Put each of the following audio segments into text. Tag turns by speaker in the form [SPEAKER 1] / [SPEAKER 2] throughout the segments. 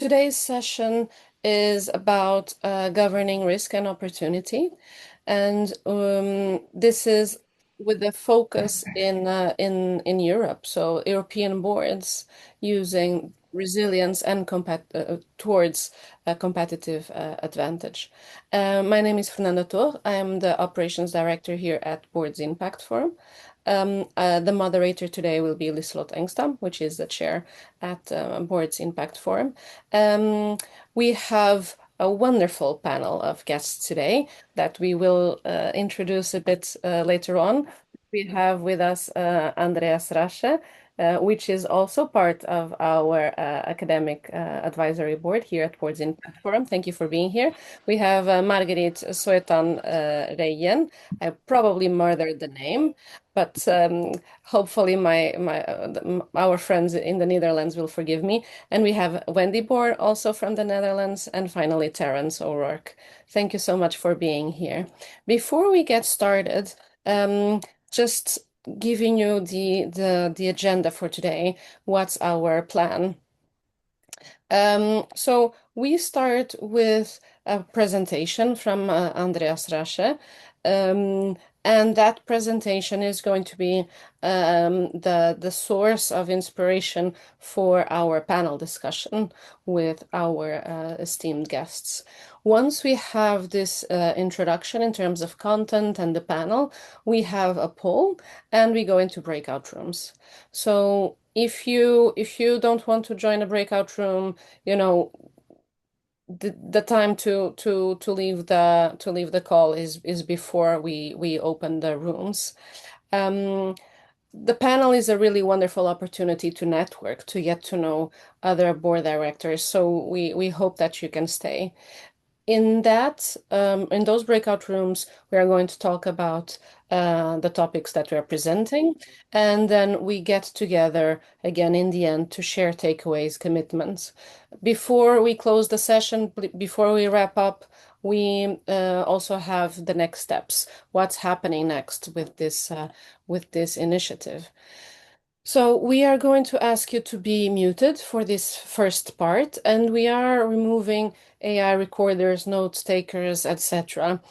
[SPEAKER 1] Today's session is about governing risk and opportunity, and this is with a focus in Europe. So European boards using resilience and towards a competitive advantage. My name is Fernanda Tor. I am the operations director here at Boards Impact Forum. The moderator today will be Liselott Engstam, which is the chair at Boards Impact Forum. Um, we have a wonderful panel of guests today that we will introduce a bit later on. We have with us Andreas Rasche, which is also part of our academic advisory board here at Boards Impact Forum. Thank you for being here. We have Margaret Soetan Reyen. I probably murdered the name, but hopefully our friends in the Netherlands will forgive me. And we have Wendy Boer, also from the Netherlands, and finally Terence O'Rourke. Thank you so much for being here. Before we get started, just giving you the agenda for today. What's our plan? So we start with a presentation from Andreas Rasche. Um, and that presentation is going to be the source of inspiration for our panel discussion with our esteemed guests. Once we have this introduction in terms of content and the panel, we have a poll and we go into breakout rooms. So if you don't want to join a breakout room, you know, the time to leave the call is before we open the rooms. Um, the panel is a really wonderful opportunity to network, to get to know other board directors. So we hope that you can stay. In those breakout rooms, we are going to talk about the topics that we are presenting, and then we get together again in the end to share takeaways, commitments. Before we close the session, before we wrap up, we also have the next steps. What's happening next with this initiative? So we are going to ask you to be muted for this first part, and we are removing AI recorders, notes takers, etc.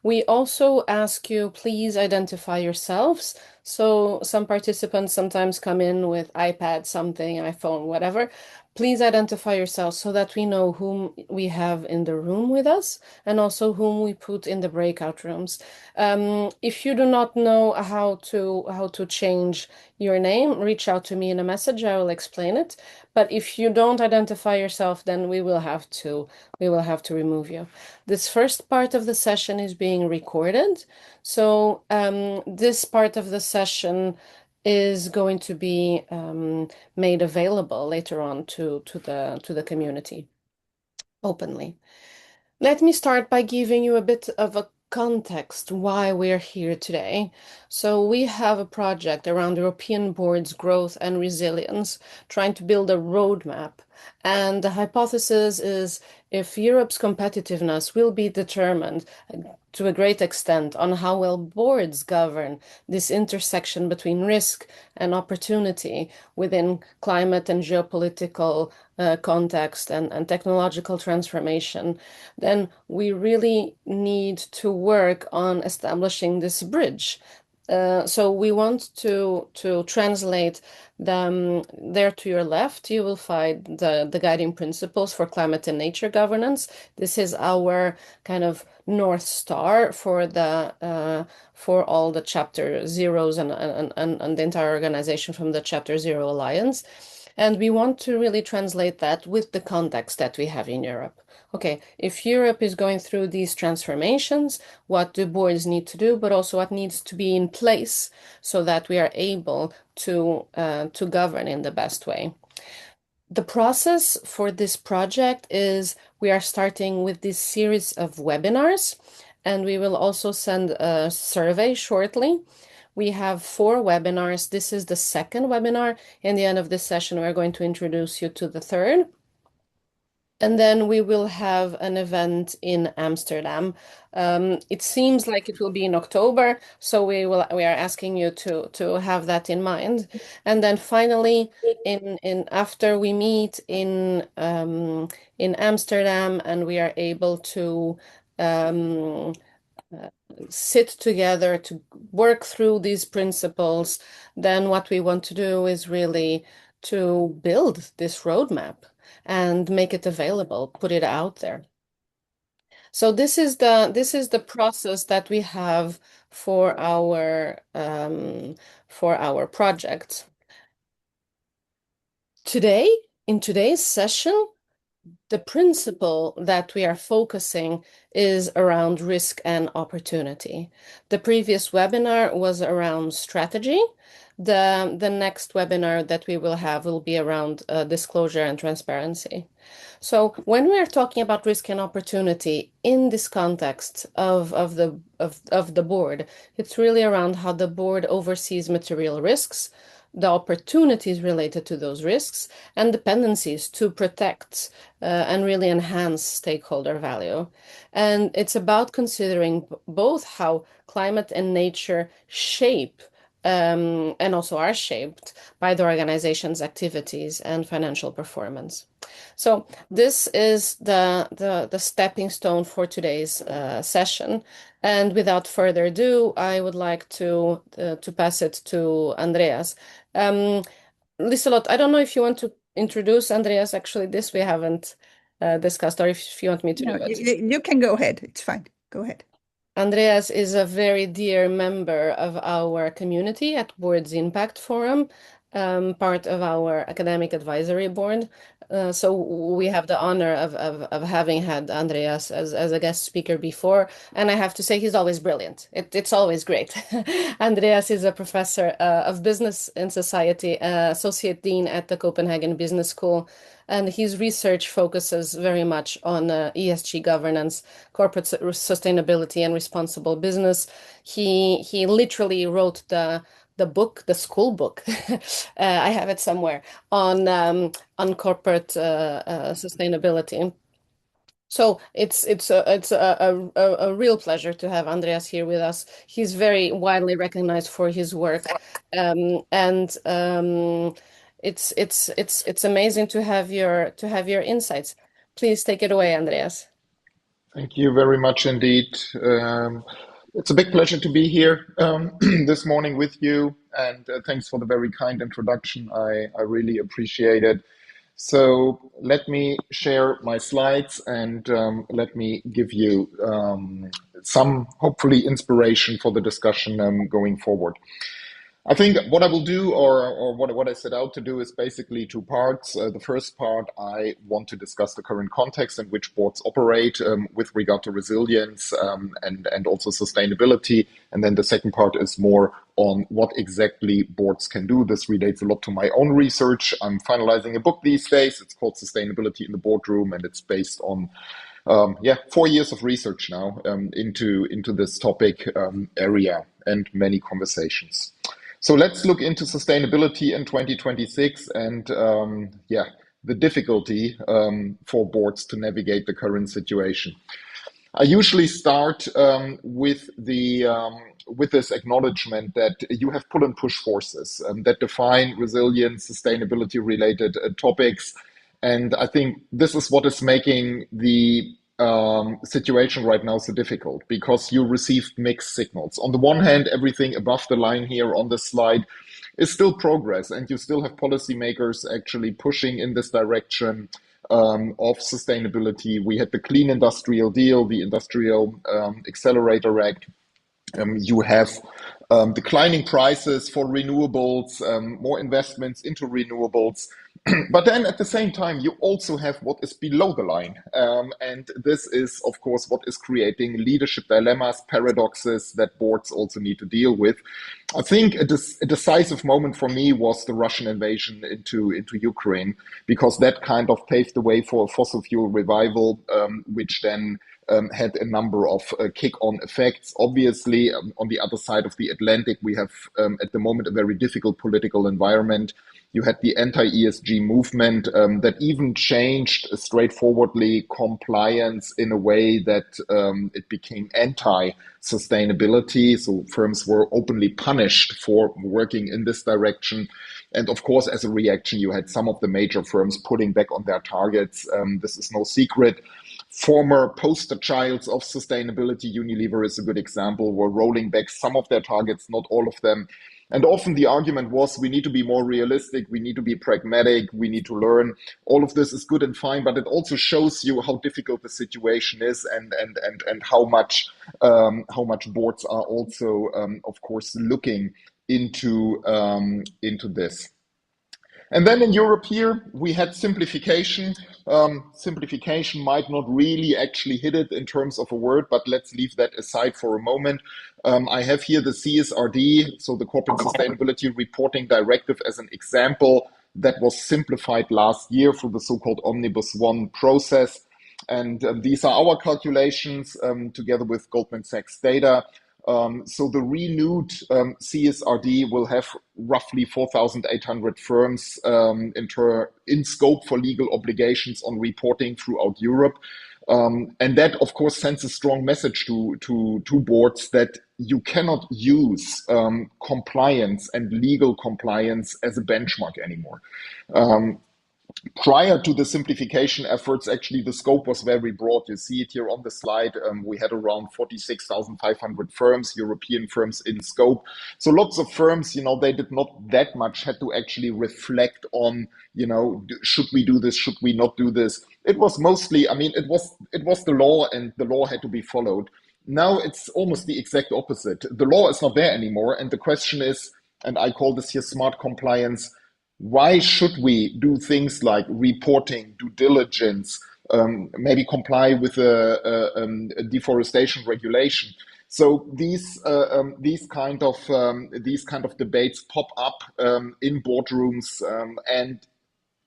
[SPEAKER 1] We also ask you, please identify yourselves. So some participants sometimes come in with iPad, something, iPhone, whatever. Please identify yourselves so that we know whom we have in the room with us and also whom we put in the breakout rooms. If you do not know how to change your name, reach out to me in a message. I will explain it. But if you don't identify yourself, then we will have to remove you. This first part of the session is being recorded. So this part of the session is going to be made available later on to the community openly. Let me start by giving you a bit of a context why we're here today. So we have a project around European boards' growth and resilience, trying to build a roadmap. And the hypothesis is if Europe's competitiveness will be determined to a great extent on how well boards govern this intersection between risk and opportunity within climate and geopolitical context and technological transformation, then we really need to work on establishing this bridge. So we want to translate them there to your left. You will find the guiding principles for climate and nature governance. This is our kind of North Star for all the chapter zeros and the entire organization from the Chapter Zero Alliance. And we want to really translate that with the context that we have in Europe. Okay, if Europe is going through these transformations, what do boards need to do, but also what needs to be in place so that we are able to govern in the best way. The process for this project is we are starting with this series of webinars, and we will also send a survey shortly. We have 4 webinars. This is the second webinar. In the end of this session, we're going to introduce you to the third. And then we will have an event in Amsterdam. It seems like it will be in October, so we are asking you to have that in mind. And then finally, in after we meet in Amsterdam and we are able to um, sit together to work through these principles, then what we want to do is really to build this roadmap and make it available, put it out there. So this is the process that we have for our project. Today, in today's session, the principle that we are focusing is around risk and opportunity. The previous webinar was around strategy. The next webinar that we will have will be around disclosure and transparency. So when we are talking about risk and opportunity in this context of the board, it's really around how the board oversees material risks, the opportunities related to those risks, and dependencies to protect and really enhance stakeholder value. And it's about considering both how climate and nature shape and also are shaped by the organization's activities and financial performance. So this is the stepping stone for today's session. And without further ado, I would like to pass it to Andreas. Um, Liselot, I don't know if you want to introduce Andreas. Actually, this we haven't discussed, or if you want me to
[SPEAKER 2] No,
[SPEAKER 1] do it.
[SPEAKER 2] you can go ahead. It's fine. Go ahead.
[SPEAKER 1] Andreas is a very dear member of our community at Boards Impact Forum, part of our academic advisory board. So we have the honor of having had Andreas as a guest speaker before, and I have to say he's always brilliant. It's always great. Andreas is a professor of business and society, associate dean at the Copenhagen Business School, and his research focuses very much on ESG governance, corporate sustainability, and responsible business. He literally wrote the book, the school book. I have it somewhere on corporate sustainability. So it's a real pleasure to have Andreas here with us. He's very widely recognized for his work, and it's amazing to have your insights. Please take it away, Andreas.
[SPEAKER 3] Thank you very much indeed. It's a big pleasure to be here this morning with you, and thanks for the very kind introduction. I really appreciate it. So let me share my slides and let me give you some hopefully inspiration for the discussion going forward. I think what I will do, or what I set out to do, is basically two parts. The first part, I want to discuss the current context in which boards operate with regard to resilience and also sustainability. And then the second part is more on what exactly boards can do. This relates a lot to my own research. I'm finalizing a book these days. It's called Sustainability in the Boardroom, and it's based on 4 years of research now into this topic area and many conversations. So let's look into sustainability in 2026 and the difficulty for boards to navigate the current situation. I usually start with this acknowledgement that you have pull and push forces that define resilience, sustainability related topics, and I think this is what is making the situation right now so difficult because you received mixed signals. On the one hand, everything above the line here on this slide is still progress, and you still have policymakers actually pushing in this direction of sustainability. We had the Clean Industrial Deal, the Industrial Accelerator Act. You have declining prices for renewables, more investments into renewables. But then at the same time, you also have what is below the line. And this is, of course, what is creating leadership dilemmas, paradoxes that boards also need to deal with. I think a decisive moment for me was the Russian invasion into Ukraine, because that kind of paved the way for a fossil fuel revival, which then had a number of kick-on effects. Obviously, on the other side of the Atlantic, we have at the moment a very difficult political environment You had the anti-ESG movement that even changed straightforwardly compliance in a way that it became anti-sustainability. So firms were openly punished for working in this direction. And of course, as a reaction, you had some of the major firms putting back on their targets. This is no secret. Former poster childs of sustainability, Unilever is a good example, were rolling back some of their targets, not all of them. And often the argument was we need to be more realistic, we need to be pragmatic, we need to learn. All of this is good and fine, but it also shows you how difficult the situation is and how much boards are also, of course, looking into this. And then in Europe here, we had simplification. Simplification might not really actually hit it in terms of a word, but let's leave that aside for a moment. I have here the CSRD, so the Corporate Sustainability Reporting Directive, as an example that was simplified last year through the so-called Omnibus 1 process. And these are our calculations together with Goldman Sachs data. So the renewed CSRD will have roughly 4,800 firms in scope for legal obligations on reporting throughout Europe. And that, of course, sends a strong message to boards that you cannot use compliance and legal compliance as a benchmark anymore. Prior to the simplification efforts, actually, the scope was very broad. You see it here on the slide. We had around 46,500 firms, European firms in scope. So lots of firms, they did not that much, had to actually reflect on, should we do this? Should we not do this? It was mostly, it was the law, and the law had to be followed. Now it's almost the exact opposite. The law is not there anymore. And the question is, and I call this here smart compliance, why should we do things like reporting, due diligence, maybe comply with a deforestation regulation? So these kind of debates pop up in boardrooms, and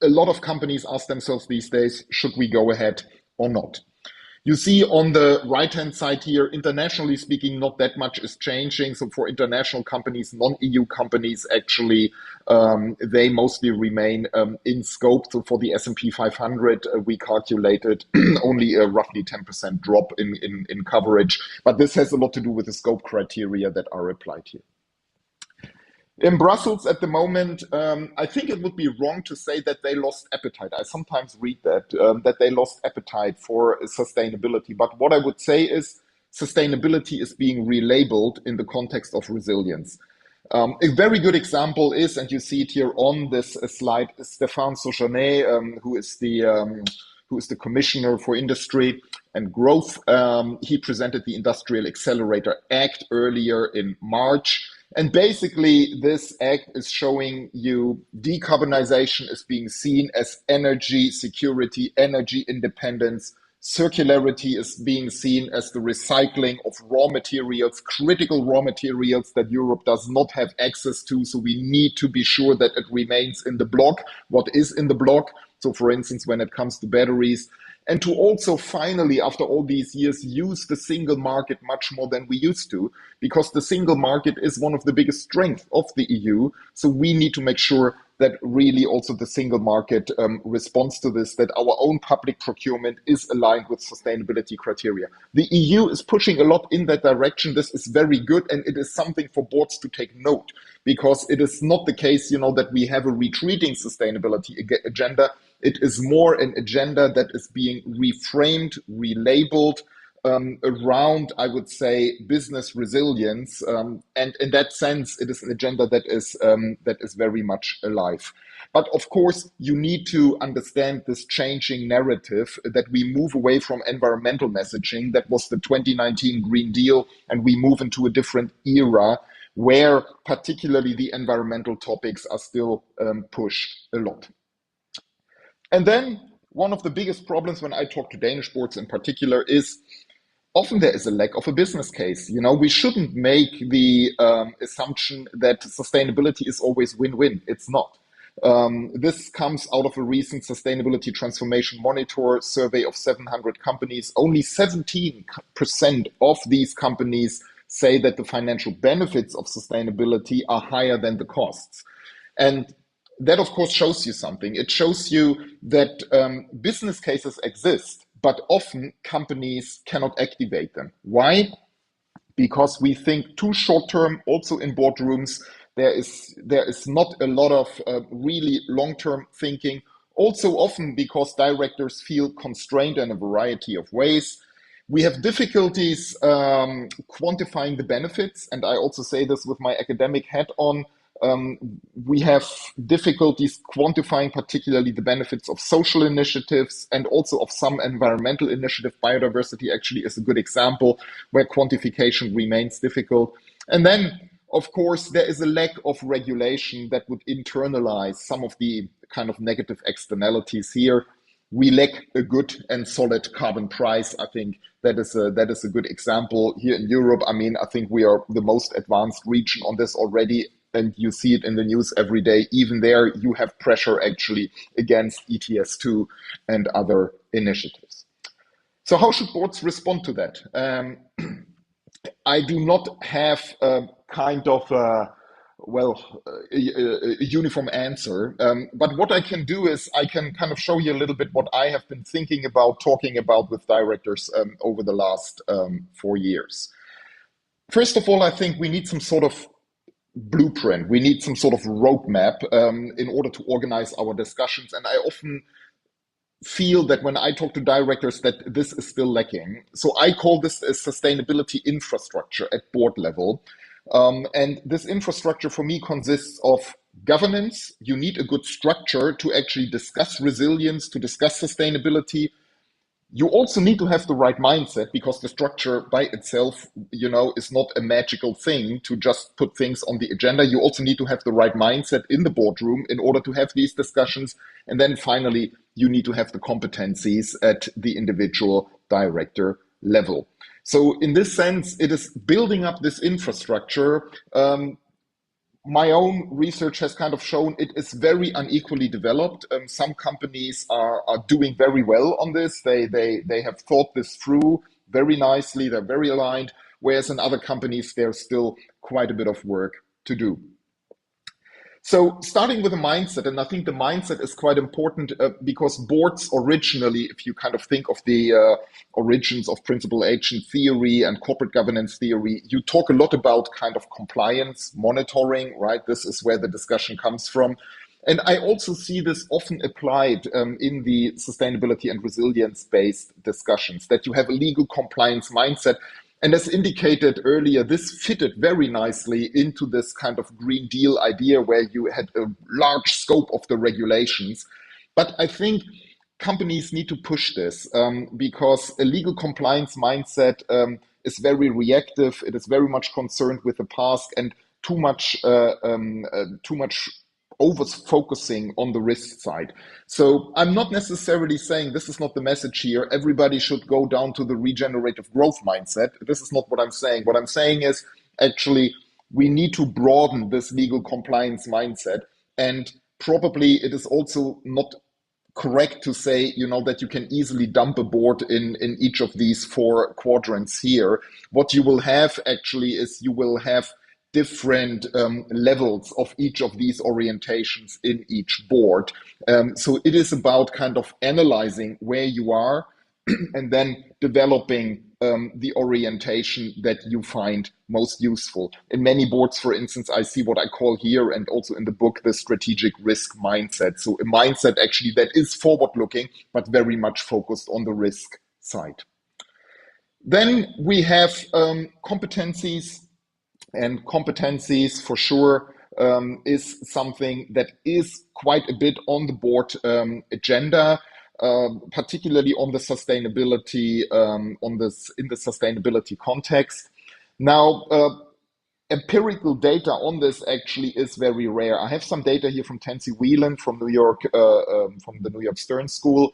[SPEAKER 3] a lot of companies ask themselves these days: should we go ahead or not? You see on the right-hand side here, internationally speaking, not that much is changing. So for international companies, non-EU companies, actually, they mostly remain in scope. So for the S&P 500, we calculated only a roughly 10% drop in coverage. But this has a lot to do with the scope criteria that are applied here. In Brussels at the moment, I think it would be wrong to say that they lost appetite. I sometimes read that they lost appetite for sustainability. But what I would say is sustainability is being relabeled in the context of resilience. A very good example is, and you see it here on this slide, Stéphane Saujonet, who is the Commissioner for Industry and Growth. He presented the Industrial Accelerator Act earlier in March. And basically, this act is showing you decarbonization is being seen as energy security, energy independence. Circularity is being seen as the recycling of raw materials, critical raw materials that Europe does not have access to. So we need to be sure that it remains in the block, what is in the block. So for instance, when it comes to batteries, and to also finally, after all these years, use the single market much more than we used to, because the single market is one of the biggest strengths of the EU. So we need to make sure that really also the single market responds to this, that our own public procurement is aligned with sustainability criteria. The EU is pushing a lot in that direction. This is very good, and it is something for boards to take note, because it is not the case, that we have a retreating sustainability agenda. It is more an agenda that is being reframed, relabeled around, I would say, business resilience. And in that sense, it is an agenda that is very much alive. But of course, you need to understand this changing narrative, that we move away from environmental messaging. That was the 2019 Green Deal, and we move into a different era where particularly the environmental topics are still pushed a lot. And then one of the biggest problems when I talk to Danish boards in particular is often there is a lack of a business case. We shouldn't make the assumption that sustainability is always win-win. It's not. This comes out of a recent Sustainability Transformation Monitor survey of 700 companies. Only 17% of these companies say that the financial benefits of sustainability are higher than the costs. And that of course shows you something. It shows you that business cases exist, but often companies cannot activate them. Why? Because we think too short term. Also in boardrooms, there is not a lot of really long term thinking. Also often because directors feel constrained in a variety of ways. We have difficulties quantifying the benefits, and I also say this with my academic hat on. Um, we have difficulties quantifying particularly the benefits of social initiatives and also of some environmental initiative. Biodiversity actually is a good example where quantification remains difficult. And then, of course, there is a lack of regulation that would internalize some of the kind of negative externalities here. We lack a good and solid carbon price. I think that is a good example here in Europe. I mean, I think we are the most advanced region on this already, and you see it in the news every day. Even there, you have pressure actually against ETS2 and other initiatives. So how should boards respond to that? I do not have a kind of a uniform answer. But what I can do is I can kind of show you a little bit what I have been thinking about, talking about with directors over the last 4 years. First of all, I think we need some sort of blueprint. We need some sort of roadmap in order to organize our discussions. And I often feel that when I talk to directors that this is still lacking. So I call this a sustainability infrastructure at board level. And this infrastructure for me consists of governance. You need a good structure to actually discuss resilience, to discuss sustainability. You also need to have the right mindset because the structure by itself, is not a magical thing to just put things on the agenda. You also need to have the right mindset in the boardroom in order to have these discussions. And then finally, you need to have the competencies at the individual director level. So in this sense, it is building up this infrastructure. My own research has kind of shown it is very unequally developed. Some companies are doing very well on this. They have thought this through very nicely. They're very aligned. Whereas in other companies, there's still quite a bit of work to do. So starting with a mindset, and I think the mindset is quite important because boards originally, if you kind of think of the origins of principal agent theory and corporate governance theory, you talk a lot about kind of compliance, monitoring, right? This is where the discussion comes from. And I also see this often applied in the sustainability and resilience-based discussions, that you have a legal compliance mindset. And as indicated earlier, this fitted very nicely into this kind of Green Deal idea where you had a large scope of the regulations. But I think companies need to push this because a legal compliance mindset is very reactive. It is very much concerned with the past and too much over focusing on the risk side. So I'm not necessarily saying this is not the message here. Everybody should go down to the regenerative growth mindset. This is not what I'm saying. What I'm saying is actually we need to broaden this legal compliance mindset. And probably it is also not correct to say, that you can easily dump a board in each of these 4 quadrants here. What you will have actually is you will have different levels of each of these orientations in each board. So it is about kind of analyzing where you are and then developing the orientation that you find most useful. In many boards, for instance, I see what I call here and also in the book, the strategic risk mindset. So a mindset actually that is forward-looking, but very much focused on the risk side. Then we have competencies. And competencies, for sure, is something that is quite a bit on the board agenda, particularly on the sustainability, in the sustainability context. Now, empirical data on this actually is very rare. I have some data here from Tansy Whelan from New York, from the New York Stern School.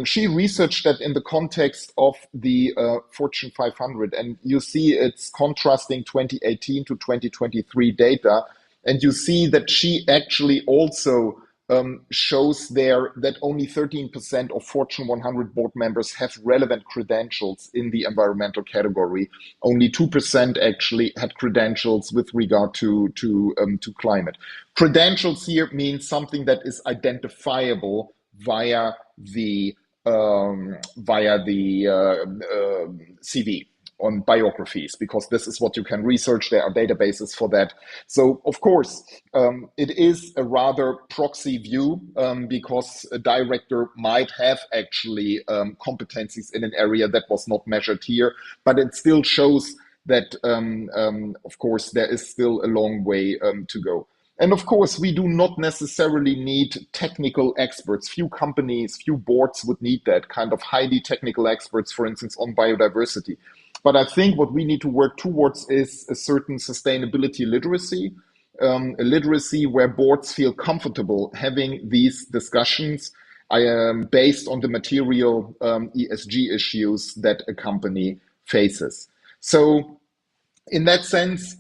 [SPEAKER 3] She researched that in the context of the Fortune 500, and you see it's contrasting 2018 to 2023 data, and you see that she actually also shows there that only 13% of Fortune 100 board members have relevant credentials in the environmental category. Only 2% actually had credentials with regard to climate. Credentials here means something that is identifiable via the CV on biographies, because this is what you can research. There are databases for that. So, of course, it is a rather proxy view, because a director might have actually competencies in an area that was not measured here, but it still shows that, of course, there is still a long way to go. And of course, we do not necessarily need technical experts. Few companies, few boards would need that kind of highly technical experts, for instance, on biodiversity. But I think what we need to work towards is a certain sustainability literacy, a literacy where boards feel comfortable having these discussions based on the material ESG issues that a company faces. So in that sense,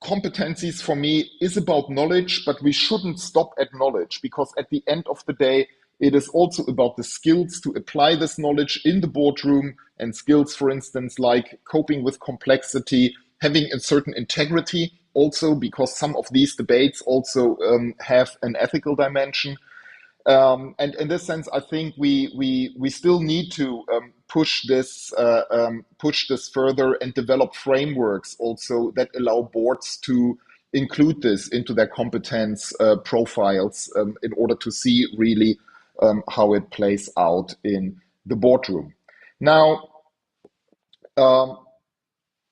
[SPEAKER 3] competencies for me is about knowledge, but we shouldn't stop at knowledge, because at the end of the day, it is also about the skills to apply this knowledge in the boardroom, and skills, for instance, like coping with complexity, having a certain integrity also, because some of these debates also have an ethical dimension. And in this sense, I think we still need to push this further and develop frameworks also that allow boards to include this into their competence profiles in order to see really how it plays out in the boardroom. Now,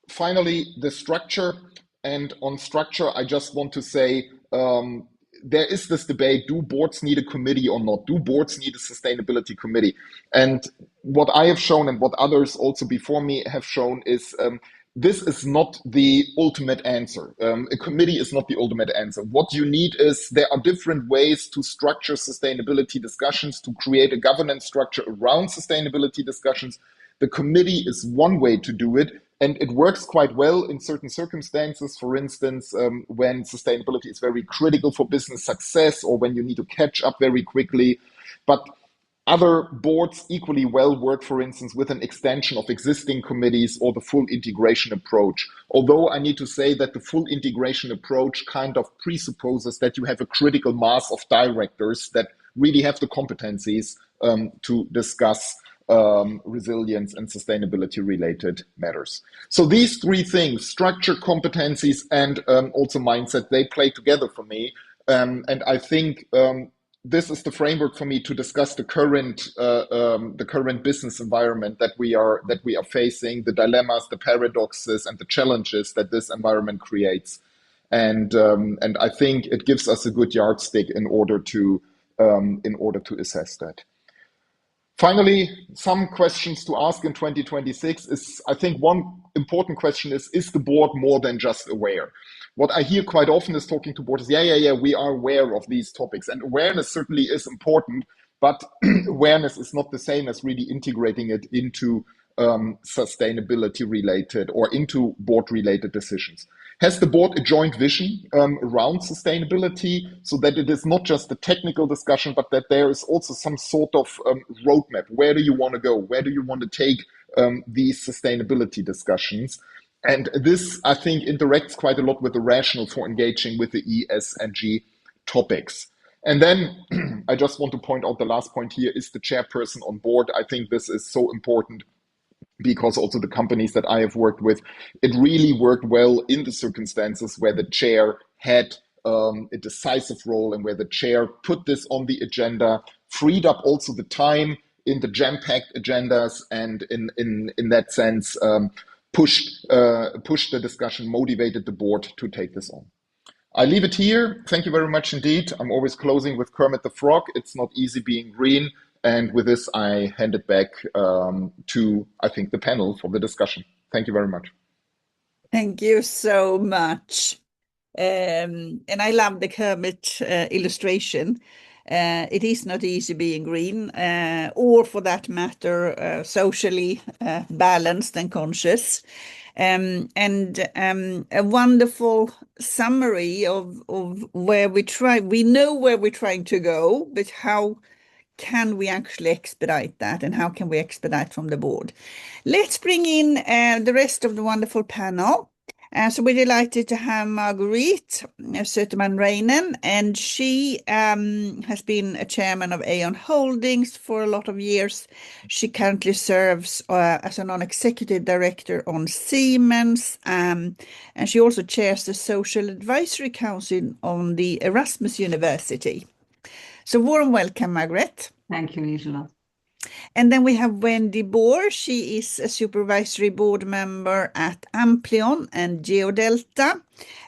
[SPEAKER 3] finally, the structure. And on structure, I just want to say, there is this debate, do boards need a committee or not? Do boards need a sustainability committee? And what I have shown, and what others also before me have shown, is this is not the ultimate answer. A committee is not the ultimate answer. What you need is, there are different ways to structure sustainability discussions, to create a governance structure around sustainability discussions. The committee is one way to do it, and it works quite well in certain circumstances. For instance, when sustainability is very critical for business success, or when you need to catch up very quickly. But other boards equally well work, for instance, with an extension of existing committees or the full integration approach. Although I need to say that the full integration approach kind of presupposes that you have a critical mass of directors that really have the competencies to discuss resilience and sustainability related matters. So these three things, structure, competencies, and also mindset, they play together for me. And I think this is the framework for me to discuss the current business environment that we are facing, the dilemmas, the paradoxes, and the challenges that this environment creates. And I think it gives us a good yardstick in order to assess that. Finally, some questions to ask in 2026 is, I think one important question is the board more than just aware? What I hear quite often is talking to boards is, yeah, we are aware of these topics. And awareness certainly is important, but awareness is not the same as really integrating it into sustainability related or into board related decisions. Has the board a joint vision around sustainability, so that it is not just a technical discussion, but that there is also some sort of roadmap? Where do you want to go? Where do you want to take these sustainability discussions? And this, I think, interacts quite a lot with the rationale for engaging with the E, S, and G topics. And then I just want to point out the last point here is the chairperson on board. I think this is so important, because also the companies that I have worked with, it really worked well in the circumstances where the chair had a decisive role, and where the chair put this on the agenda, freed up also the time in the jam-packed agendas, and in that sense, pushed the discussion, motivated the board to take this on. I leave it here. Thank you very much indeed. I'm always closing with Kermit the Frog. It's not easy being green. And with this, I hand it back to, I think, the panel for the discussion. Thank you very much.
[SPEAKER 2] Thank you so much. And I love the Kermit illustration. It is not easy being green, or for that matter, socially balanced and conscious. and a wonderful summary of where we know where we're trying to go, but how can we actually expedite that, and how can we expedite from the board? Let's bring in the rest of the wonderful panel. So we're delighted to have Marguerite Söterman-Reinen, and she has been a chairman of Aon Holdings for a lot of years. She currently serves as a non-executive director on Siemens, and she also chairs the Social Advisory Council on the Erasmus University. So warm welcome, Margaret.
[SPEAKER 4] Thank you, Liselott.
[SPEAKER 2] And then we have Wendy Bohr. She is a supervisory board member at Amplion and Geodelta.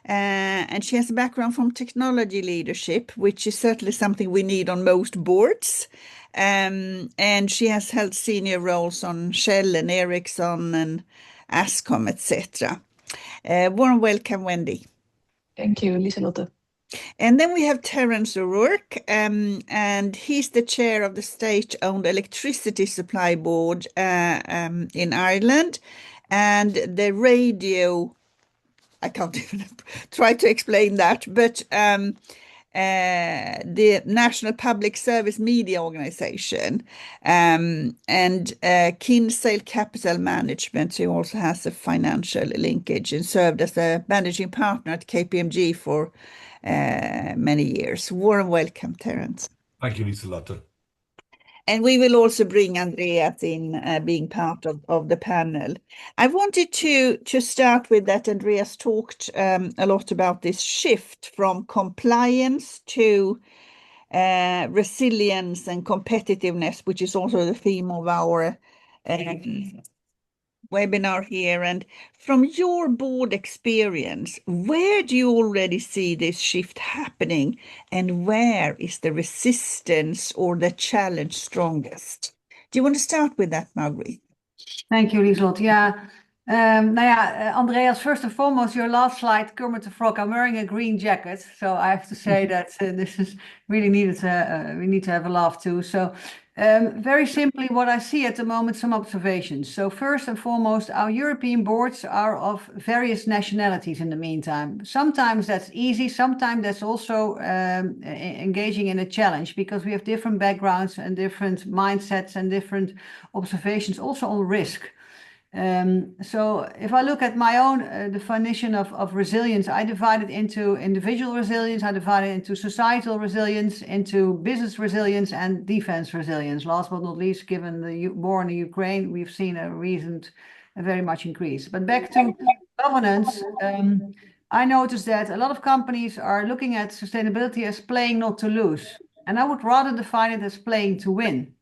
[SPEAKER 2] And she has a background from technology leadership, which is certainly something we need on most boards. And she has held senior roles on Shell and Ericsson and Ascom, etc. Warm welcome, Wendy.
[SPEAKER 5] Thank you, Liselott.
[SPEAKER 2] And then we have Terence O'Rourke, and he's the chair of the state-owned electricity supply board in Ireland, and the radio. I can't even try to explain that, but the National Public Service Media Organization, and Kinsale Capital Management, who also has a financial linkage and served as a managing partner at KPMG for many years. Warm welcome, Terence.
[SPEAKER 6] Thank you, Liselott.
[SPEAKER 2] And we will also bring Andreas in, being part of the panel. I wanted to start with that. Andreas talked a lot about this shift from compliance to resilience and competitiveness, which is also the theme of our webinar here. And from your board experience, where do you already see this shift happening, and where is the resistance or the challenge strongest? Do you want to start with that, Margaret?
[SPEAKER 4] Thank you, Liselott. Yeah. Andreas, first and foremost, your last slide, Kermit the Frog, I'm wearing a green jacket. So I have to say that this is really needed. We need to have a laugh too. So very simply, what I see at the moment, some observations. So first and foremost, our European boards are of various nationalities in the meantime. Sometimes that's easy. Sometimes that's also engaging in a challenge, because we have different backgrounds and different mindsets and different observations also on risk. So if I look at my own definition of resilience, I divide it into individual resilience, I divide it into societal resilience, into business resilience, and defense resilience. Last but not least, given the war in the Ukraine, we've seen a very much increase. But back to governance, I noticed that a lot of companies are looking at sustainability as playing not to lose. And I would rather define it as playing to win.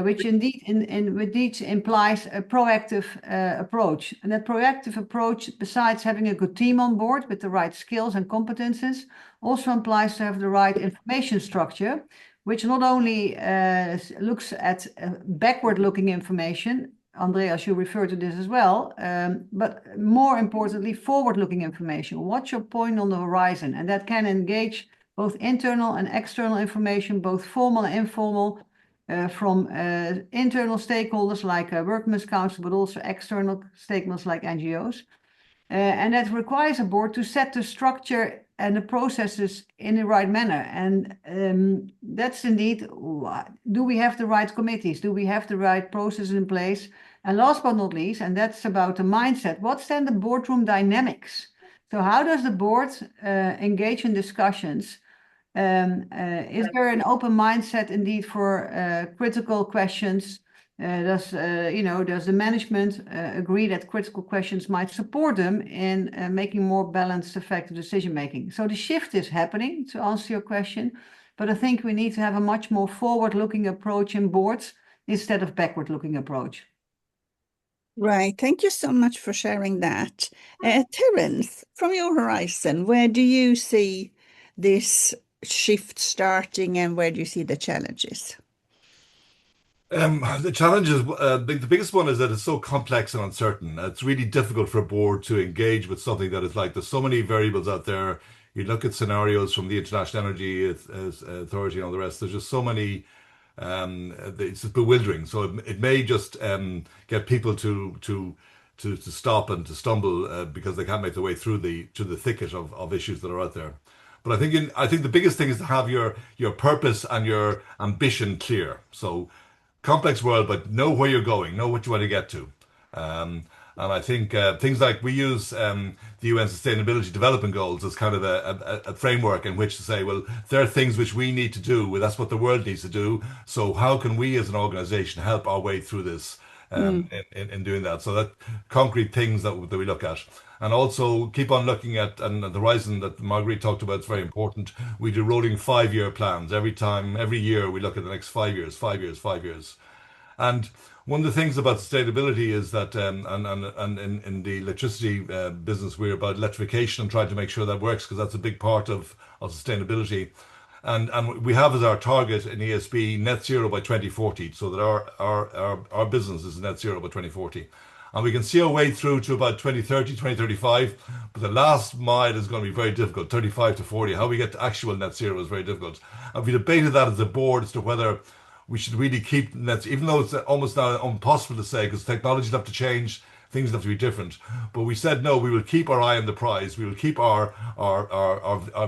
[SPEAKER 4] Which indeed implies a proactive approach. And that proactive approach, besides having a good team on board with the right skills and competences, also implies to have the right information structure, which not only looks at backward-looking information, Andreas, you refer to this as well, but more importantly, forward-looking information. What's your point on the horizon? And that can engage both internal and external information, both formal and informal, from internal stakeholders like Workmen's Council, but also external stakeholders like NGOs. And that requires a board to set the structure and the processes in the right manner. And that's indeed, do we have the right committees? Do we have the right processes in place? And last but not least, and that's about the mindset, what's then the boardroom dynamics? So how does the board engage in discussions? Is there an open mindset indeed for critical questions? Does the management agree that critical questions might support them in making more balanced, effective decision making? So the shift is happening, to answer your question, but I think we need to have a much more forward-looking approach in boards instead of backward-looking approach.
[SPEAKER 2] Right. Thank you so much for sharing that. Terence, from your horizon, where do you see this shift starting, and where do you see the challenges?
[SPEAKER 6] The challenge is the biggest one is that it's so complex and uncertain. It's really difficult for a board to engage with something that is like there's so many variables out there. You look at scenarios from the International Energy Authority and all the rest. There's just so many. It's bewildering. So it may just get people to to stop and to stumble because they can't make their way through the thicket of issues that are out there. But I think the biggest thing is to have your purpose and your ambition clear. So complex world, but know where you're going, know what you want to get to. And I think things like we use the UN Sustainability Development Goals as kind of a framework in which to say, well, there are things which we need to do. Well, that's what the world needs to do. So how can we as an organization help our way through this in doing that? So that concrete things that we look at. And also keep on looking at, and the horizon that Marguerite talked about is very important. We do rolling 5-year plans. Every year we look at the next 5 years, 5 years, 5 years. And one of the things about sustainability is that, and in the electricity business, we're about electrification and trying to make sure that works because that's a big part of sustainability. And we have as our target in ESB net zero by 2040, so that our business is net zero by 2040. And we can see our way through to about 2030, 2035, but the last mile is going to be very difficult, 35 to 40. How we get to actual net zero is very difficult. And we debated that as a board as to whether we should really keep nets, even though it's almost now impossible to say because technologies have to change, things have to be different. But we said no, we will keep our eye on the prize. We will keep our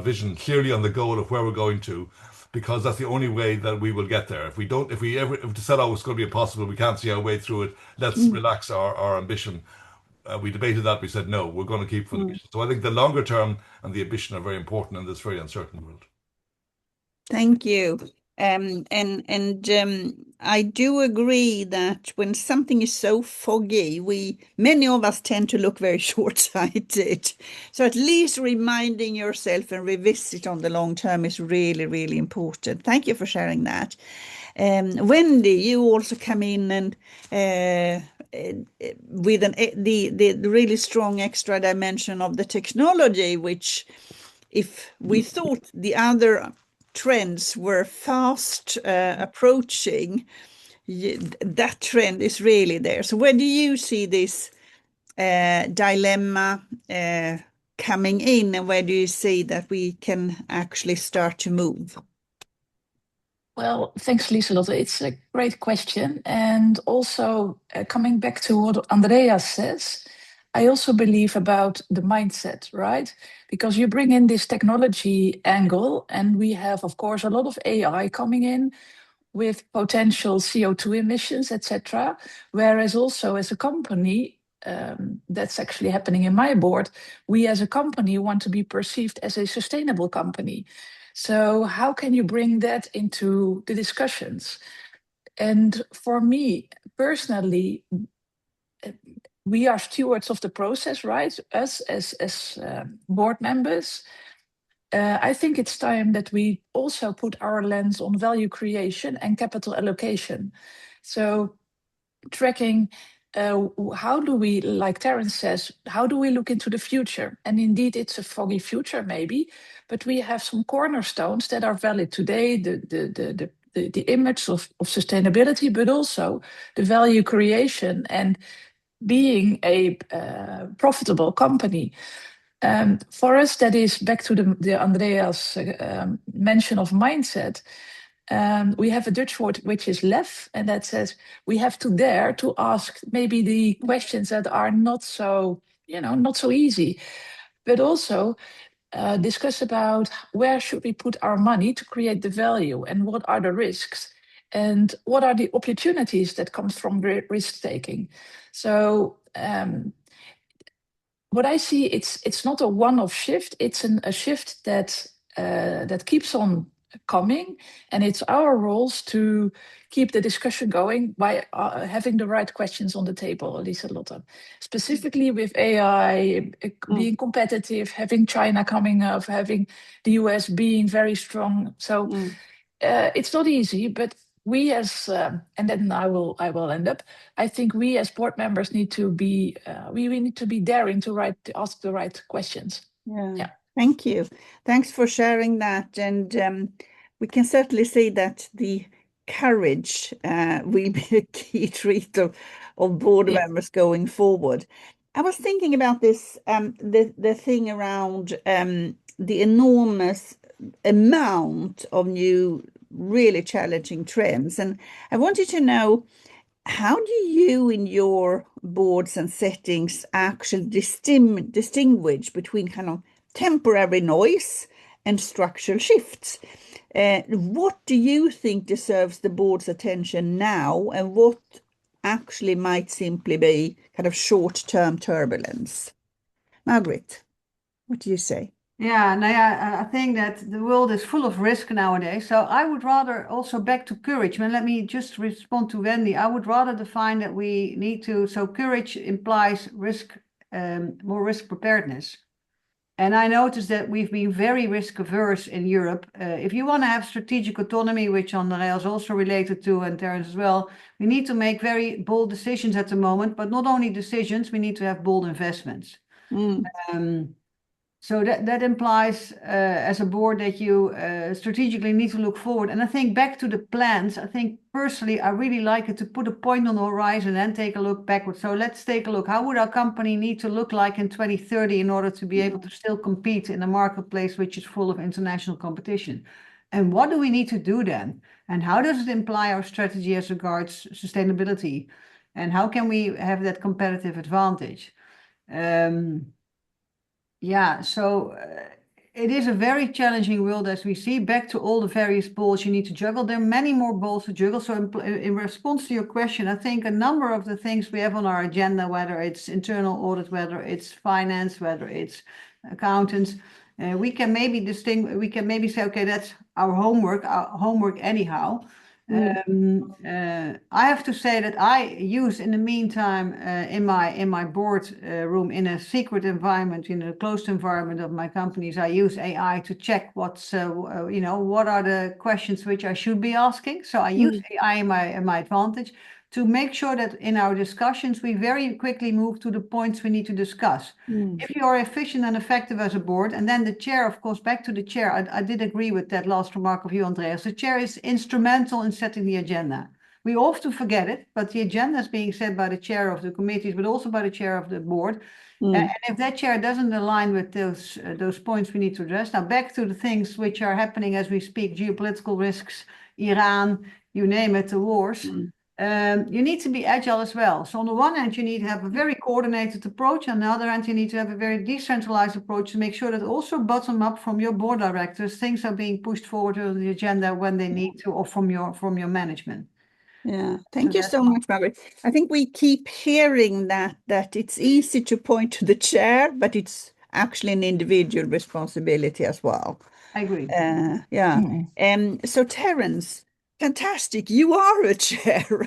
[SPEAKER 6] vision clearly on the goal of where we're going to, because that's the only way that we will get there. If we said, oh, it's going to be impossible, we can't see our way through it, let's relax our ambition. We debated that. We said no, we're going to keep for the mission. So I think the longer term and the ambition are very important in this very uncertain world.
[SPEAKER 2] Thank you. I do agree that when something is so foggy, many of us tend to look very short-sighted. So at least reminding yourself and revisit on the long term is really, really important. Thank you for sharing that. Wendy, you also come in and with the really strong extra dimension of the technology, which if we thought the other trends were fast approaching, that trend is really there. So where do you see this dilemma coming in, and where do you see that we can actually start to move?
[SPEAKER 5] Well, thanks, Lieselotte. It's a great question. And also coming back to what Andreas says, I also believe about the mindset, right? Because you bring in this technology angle, and we have, of course, a lot of AI coming in with potential CO2 emissions, etc. Whereas also as a company, that's actually happening in my board, we as a company want to be perceived as a sustainable company. So how can you bring that into the discussions? And for me personally, we are stewards of the process, right? Us as board members. I think it's time that we also put our lens on value creation and capital allocation. So tracking how do we, like Terence says, how do we look into the future? And indeed, it's a foggy future maybe, but we have some cornerstones that are valid today, the image of sustainability, but also the value creation and being a profitable company. For us, that is back to the Andreas mention of mindset. We have a Dutch word which is lef, and that says we have to dare to ask maybe the questions that are not so, not so easy, but also discuss about where should we put our money to create the value, and what are the risks, and what are the opportunities that come from risk taking. So what I see, it's not a one-off shift. It's a shift that keeps on coming, and it's our roles to keep the discussion going by having the right questions on the table, Lieselotte. Specifically with AI, being competitive, having China coming up, having the US being very strong. So it's not easy, but we as and then I will end up. I think we as board members need to be we need to be daring to ask the right questions.
[SPEAKER 2] Yeah. Thank you. Thanks for sharing that. And we can certainly see that the courage will be a key trait of board members going forward. I was thinking about this, the thing around the enormous amount of new, really challenging trends. And I wanted to know, how do you, in your boards and settings, actually distinguish between kind of temporary noise and structural shifts? What do you think deserves the board's attention now, and what actually might simply be kind of short-term turbulence? Margaret, what do you say?
[SPEAKER 4] Yeah, no, yeah, I think that the world is full of risk nowadays. So I would rather also back to courage. And let me just respond to Wendy. I would rather define that we need to, so courage implies risk, more risk preparedness. And I noticed that we've been very risk averse in Europe. If you want to have strategic autonomy, which Andrea is also related to, and Terence as well, we need to make very bold decisions at the moment, but not only decisions, we need to have bold investments. So that implies, as a board, that you strategically need to look forward. And I think back to the plans, I think personally, I really like it to put a point on the horizon and take a look backwards. So let's take a look. How would our company need to look like in 2030 in order to be able to still compete in a marketplace which is full of international competition? And what do we need to do then? And how does it imply our strategy as regards sustainability? And how can we have that competitive advantage? Yeah, so it is a very challenging world as we see. Back to all the various balls you need to juggle. There are many more balls to juggle. So in response to your question, I think a number of the things we have on our agenda, whether it's internal audit, whether it's finance, whether it's accountants, we can maybe say, okay, that's our homework anyhow. I have to say that I use in the meantime in my board room, in a secret environment, in a closed environment of my companies, I use AI to check what are the questions which I should be asking. So I use AI in my advantage to make sure that in our discussions we very quickly move to the points we need to discuss. If you are efficient and effective as a board, and then the chair, of course, back to the chair, I did agree with that last remark of you, Andreas. The chair is instrumental in setting the agenda. We often forget it, but the agenda is being set by the chair of the committees, but also by the chair of the board. And if that chair doesn't align with those points we need to address. Now, back to the things which are happening as we speak, geopolitical risks, Iran, you name it, the wars. You need to be agile as well. So on the one hand, you need to have a very coordinated approach. On the other hand, you need to have a very decentralized approach to make sure that also bottom up from your board directors, things are being pushed forward to the agenda when they need to, or from your management.
[SPEAKER 2] Yeah, thank you so much, Margaret. I think we keep hearing that it's easy to point to the chair, but it's actually an individual responsibility as well.
[SPEAKER 4] I agree.
[SPEAKER 2] Yeah. So Terence, fantastic. You are a chair.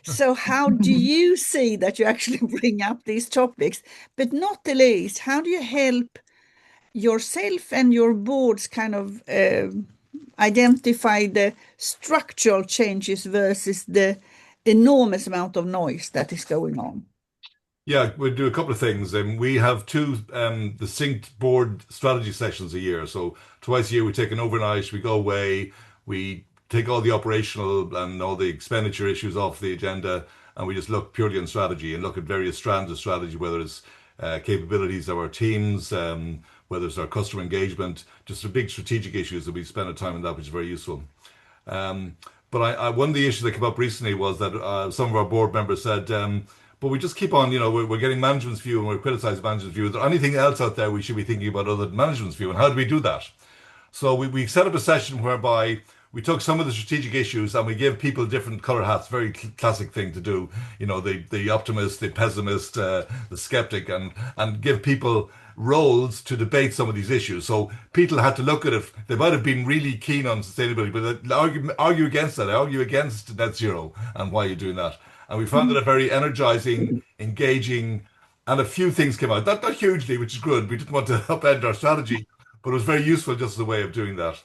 [SPEAKER 2] So how do you see that you actually bring up these topics? But not the least, how do you help yourself and your boards kind of identify the structural changes versus the enormous amount of noise that is going on?
[SPEAKER 6] Yeah, we do a couple of things. We have two distinct board strategy sessions a year. So twice a year we take an overnight, we go away, we take all the operational and all the expenditure issues off the agenda, and we just look purely on strategy and look at various strands of strategy, whether it's capabilities of our teams, whether it's our customer engagement, just the big strategic issues that we spend a time on that, which is very useful. But one of the issues that came up recently was that some of our board members said, but we just keep on, we're getting management's view and we're criticizing management's view. Is there anything else out there we should be thinking about other than management's view? And how do we do that? So we set up a session whereby we took some of the strategic issues and we gave people different color hats, very classic thing to do. The optimist, the pessimist, the skeptic, and give people roles to debate some of these issues. So people had to look at it. They might have been really keen on sustainability, but argue against that, argue against net zero and why you're doing that. And we found it a very energizing, engaging, and a few things came out. Not hugely, which is good. We didn't want to upend our strategy, but it was very useful just as a way of doing that.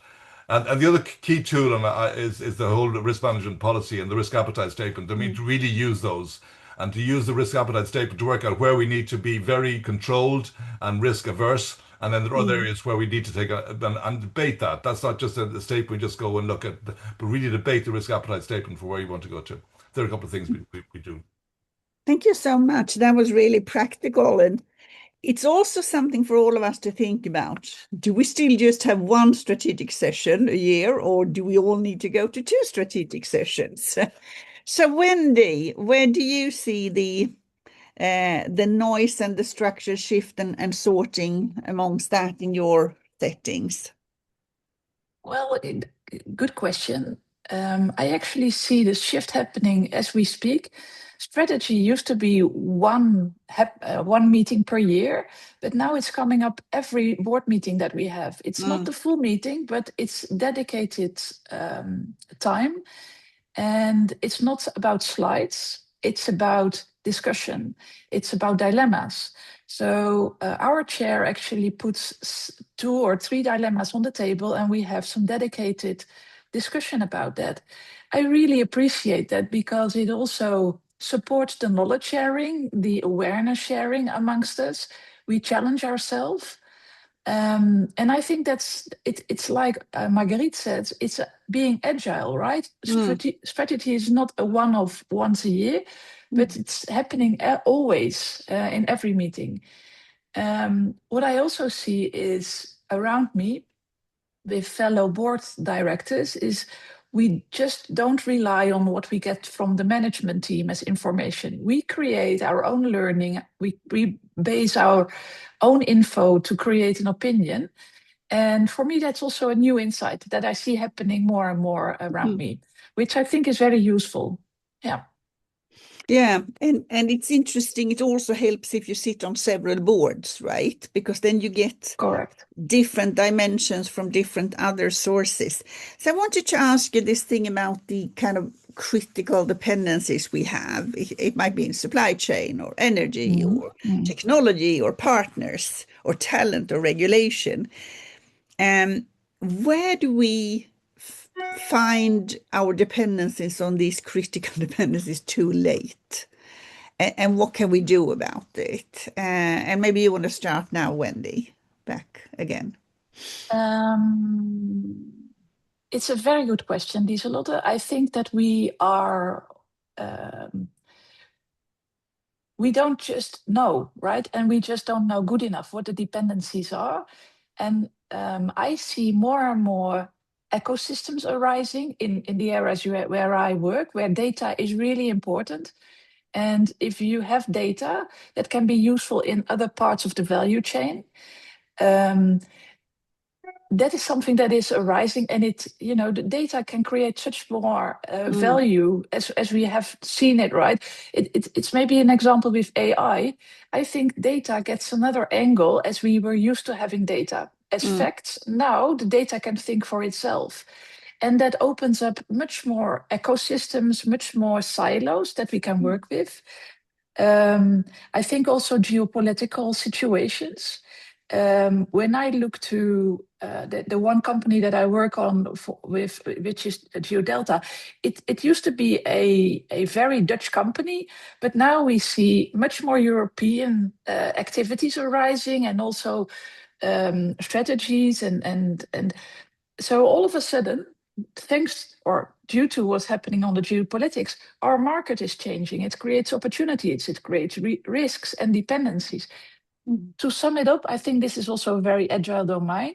[SPEAKER 6] And the other key tool is the whole risk management policy and the risk appetite statement. I mean, to really use those and to use the risk appetite statement to work out where we need to be very controlled and risk averse. And then there are other areas where we need to take and debate that. That's not just a statement we just go and look at, but really debate the risk appetite statement for where you want to go to. There are a couple of things we do.
[SPEAKER 2] Thank you so much. That was really practical. And it's also something for all of us to think about. Do we still just have one strategic session a year, or do we all need to go to two strategic sessions? So Wendy, where do you see the noise and the structure shift and sorting amongst that in your settings?
[SPEAKER 5] Well, good question. I actually see the shift happening as we speak. Strategy used to be one meeting per year, but now it's coming up every board meeting that we have. It's not the full meeting, but it's dedicated time. And it's not about slides, it's about discussion, it's about dilemmas. So our chair actually puts 2 or 3 dilemmas on the table, and we have some dedicated discussion about that. I really appreciate that because it also supports the knowledge sharing, the awareness sharing amongst us. We challenge ourselves. And I think it's like Marguerite said, it's being agile, right? Strategy is not a one-off once a year, but it's happening always in every meeting. What I also see is around me with fellow board directors is we just don't rely on what we get from the management team as information. We create our own learning. We base our own info to create an opinion. And for me, that's also a new insight that I see happening more and more around me, which I think is very useful. Yeah.
[SPEAKER 2] Yeah, and it's interesting. It also helps if you sit on several boards, right? Because then you get
[SPEAKER 5] Correct.
[SPEAKER 2] different dimensions from different other sources. So I wanted to ask you this thing about the kind of critical dependencies we have. It might be in supply chain or energy or technology or partners or talent or regulation. Where do we find our dependencies on these critical dependencies too late? And what can we do about it? And maybe you want to start now, Wendy, back again.
[SPEAKER 5] It's a very good question, Lieselotte. I think that we don't just know, right? And we just don't know good enough what the dependencies are. And I see more and more ecosystems arising in the areas where I work, where data is really important. And if you have data that can be useful in other parts of the value chain, that is something that is arising, and the data can create such more value as we have seen it, right? It's maybe an example with AI. I think data gets another angle as we were used to having data as facts. Now the data can think for itself. And that opens up much more ecosystems, much more silos that we can work with. I think also geopolitical situations. When I look to the one company that I work on with, which is GeoDelta, it used to be a very Dutch company, but now we see much more European activities arising, and also strategies, and so all of a sudden, thanks or due to what's happening on the geopolitics, our market is changing. It creates opportunities, it creates risks and dependencies. To sum it up, I think this is also a very agile domain,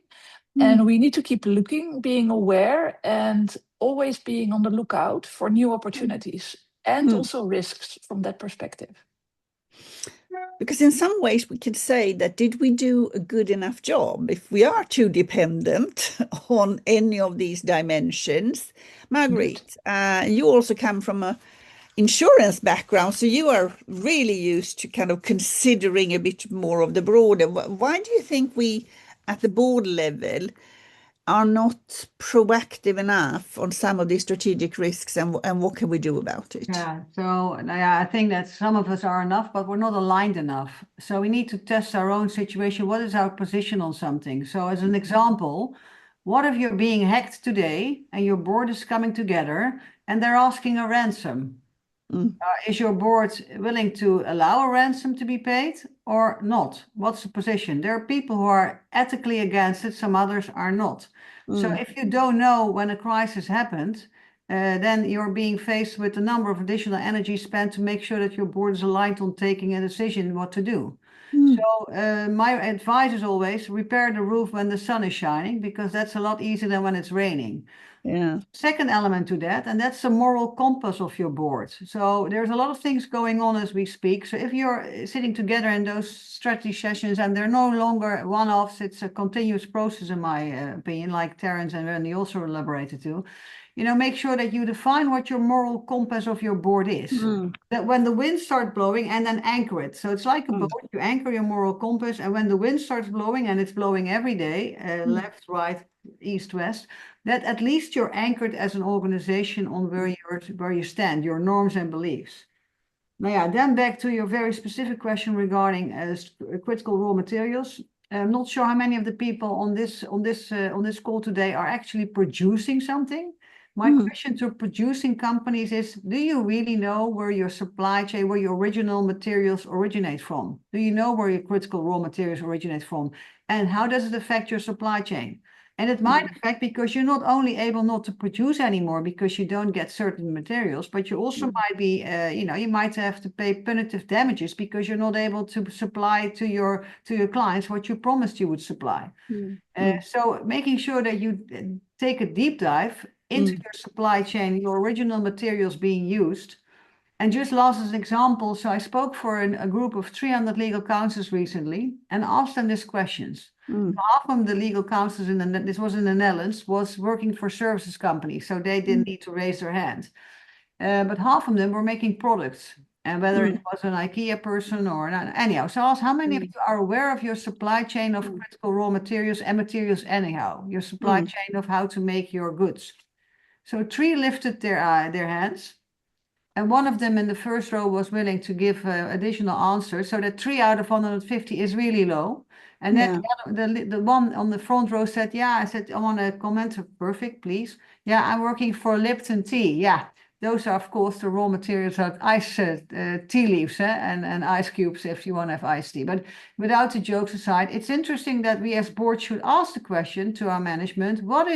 [SPEAKER 5] and we need to keep looking, being aware, and always being on the lookout for new opportunities and also risks from that perspective.
[SPEAKER 2] Because in some ways we could say that did we do a good enough job if we are too dependent on any of these dimensions? Marguerite, you also come from a insurance background, so you are really used to kind of considering a bit more of the broader. Why do you think we, at the board level, are not proactive enough on some of these strategic risks, and what can we do about it?
[SPEAKER 4] Yeah, so I think that some of us are enough, but we're not aligned enough. So we need to test our own situation. What is our position on something? So as an example, what if you're being hacked today and your board is coming together and they're asking a ransom? Is your board willing to allow a ransom to be paid or not? What's the position? There are people who are ethically against it, some others are not. So if you don't know when a crisis happened, then you're being faced with a number of additional energy spent to make sure that your board is aligned on taking a decision what to do.
[SPEAKER 2] Mm.
[SPEAKER 4] So my advice is always repair the roof when the sun is shining, because that's a lot easier than when it's raining.
[SPEAKER 2] Yeah.
[SPEAKER 4] Second element to that, and that's the moral compass of your board. So there's a lot of things going on as we speak. So if you're sitting together in those strategy sessions and they're no longer one-offs, it's a continuous process in my opinion, like Terence and Randy also elaborated to, make sure that you define what your moral compass of your board is.
[SPEAKER 2] Mm.
[SPEAKER 4] That when the wind starts blowing, and then anchor it. So it's like a boat, you anchor your moral compass, and when the wind starts blowing, and it's blowing every day, left, right, east, west, that at least you're anchored as an organization on where you stand, your norms and beliefs. Now, yeah, then back to your very specific question regarding critical raw materials. I'm not sure how many of the people on this call today are actually producing something. My question to producing companies is, do you really know where your supply chain, where your original materials originate from? Do you know where your critical raw materials originate from? And how does it affect your supply chain? And it might affect, because you're not only able not to produce anymore because you don't get certain materials, but you also might be, you might have to pay punitive damages because you're not able to supply to your clients what you promised you would supply. So making sure that you take a deep dive into your supply chain, your original materials being used. And just last as an example, so I spoke for a group of 300 legal counsels recently and asked them these questions. Half of the legal counsels this was in the Netherlands, was working for services companies, so they didn't need to raise their hand. But half of them were making products, and whether it was an IKEA person or anyhow. So I asked, how many of you are aware of your supply chain of critical raw materials and materials anyhow? Your supply chain of how to make your goods. So 3 lifted their hands. And one of them in the first row was willing to give additional answers. So that 3 out of 150 is really low. And then the one on the front row said, yeah, I said, I want to comment. Perfect, please. Yeah, I'm working for Lipton Tea. Yeah, those are, of course, the raw materials of ice tea leaves and ice cubes if you want to have iced tea. But without the jokes aside, it's interesting that we as board should ask the question to our management, what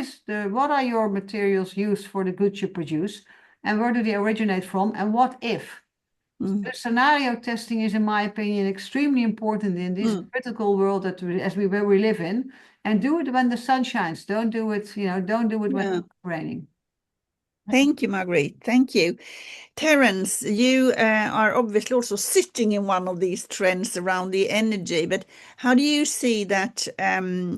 [SPEAKER 4] are your materials used for the goods you produce? And where do they originate from? And what if? The scenario testing is, in my opinion, extremely important in this critical world where we live in. And do it when the sun shines. Don't do it, don't do it when it's raining.
[SPEAKER 2] Thank you, Marguerite. Thank you. Terence, you are obviously also sitting in one of these trends around the energy, but how do you see that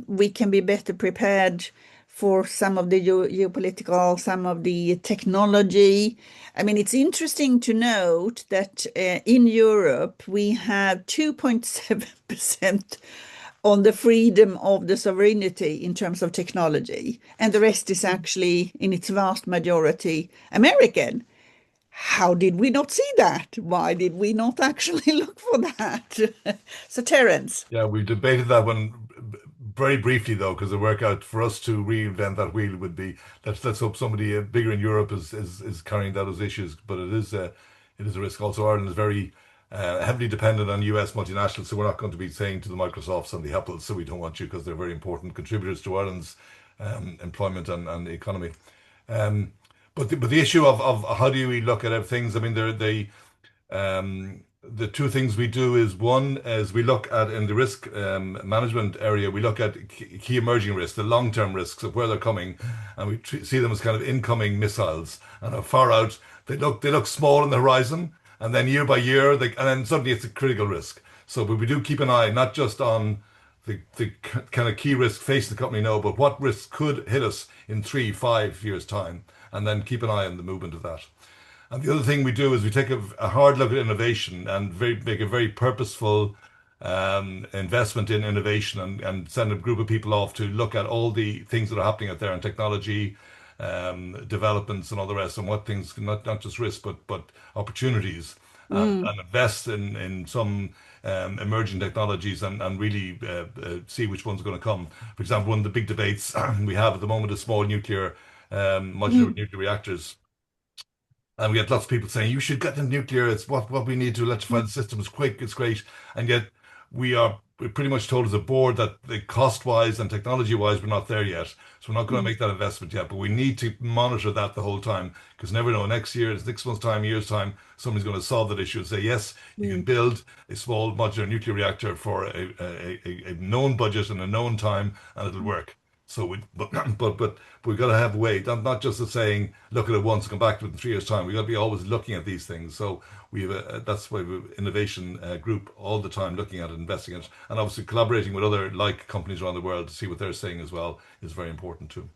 [SPEAKER 2] we can be better prepared for some of the geopolitical, some of the technology? I mean, it's interesting to note that in Europe, we have 2.7% on the freedom of the sovereignty in terms of technology, and the rest is actually, in its vast majority, American. How did we not see that? Why did we not actually look for that? So, Terence.
[SPEAKER 6] Yeah, we debated that one very briefly though, because the workout for us to reinvent that wheel would be, let's hope somebody bigger in Europe is carrying out those issues. But it is a risk. Also, Ireland is very heavily dependent on US multinationals, so we're not going to be saying to the Microsofts and the Apples, so we don't want you, because they're very important contributors to Ireland's employment and the economy. But the issue of how do we look at things? I mean, the 2 things we do is, one is we look at, in the risk management area, we look at key emerging risks, the long-term risks of where they're coming, and we see them as kind of incoming missiles, and how far out they look small on the horizon, and then year by year, and then suddenly it's a critical risk. So, but we do keep an eye not just on the kind of key risk facing the company now, but what risks could hit us in 3-5 years' time, and then keep an eye on the movement of that. And the other thing we do is we take a hard look at innovation and make a very purposeful investment in innovation, and send a group of people off to look at all the things that are happening out there in technology, developments and all the rest, and what things, not just risk, but opportunities, and invest in some emerging technologies, and really see which ones are going to come. For example, one of the big debates we have at the moment is small nuclear, modular nuclear reactors. And we get lots of people saying, you should get the nuclear. It's what we need to electrify the system. It's quick, it's great. And yet we pretty much told as a board that the cost-wise and technology-wise, we're not there yet. So we're not going to make that investment yet, but we need to monitor that the whole time because never know, next year, 6 months' time, year's time, somebody's going to solve that issue and say, yes, you can build a small modular nuclear reactor for a known budget and a known time, and it'll work. So but we've got to have a way, not just of saying, look at it once and come back to it in 3 years' time. We've got to be always looking at these things. So we have that's why we have an innovation group all the time looking at it, investing in it, and obviously collaborating with other like companies around the world to see what they're saying as well is very important too.